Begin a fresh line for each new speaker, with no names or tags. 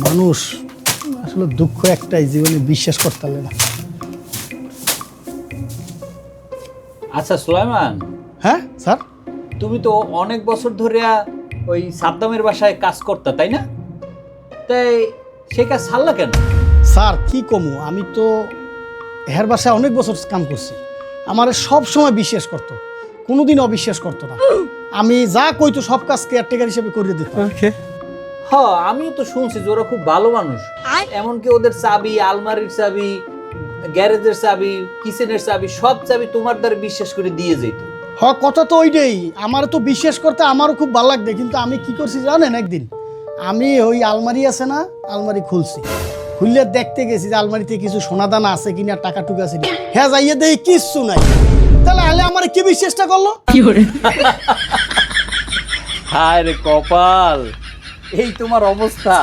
মানুষ আসলে দুঃখ একটাই, জীবনে বিশ্বাস করতে পারলে না।
আচ্ছা সুলাইমান,
হ্যাঁ স্যার।
তুমি তো অনেক বছর ধরে ওই সাদ্দামের বাসায় কাজ করতা, তাই না? তাই সে কাজ ছাড়লা কেন?
স্যার কি কমু, আমি তো হের বাসায় অনেক বছর কাম করছি। আমার সব সময় বিশ্বাস করতো, কোনোদিন অবিশ্বাস করতো না। আমি যা কইতো সব কাজ কেয়ারটেকার হিসেবে করে দিত।
হ্যাঁ, আমিও তো শুনছি যে ওরা খুব ভালো মানুষ। এমনকি ওদের চাবি, আলমারির চাবি, গ্যারেজের চাবি, কিচেনের চাবি, সব চাবি তোমার দ্বারা বিশ্বাস করে দিয়ে যেত।
কথা তো ওইটাই, আমার তো বিশ্বাস করতে আমারও খুব ভালো লাগবে। কিন্তু আমি কি করছি জানেন, একদিন আমি ওই আলমারি আছে না, আলমারি খুলছি, খুললে দেখতে গেছি যে আলমারিতে কিছু সোনাদানা আছে কিনা, টাকা টুকা আছে কিনা। হ্যাঁ, যাইয়ে দেখি কিচ্ছু নাই। তাহলে আলে আমার কি বিশ্বাসটা করলো?
হায় রে কপাল, এই তোমার অবস্থা।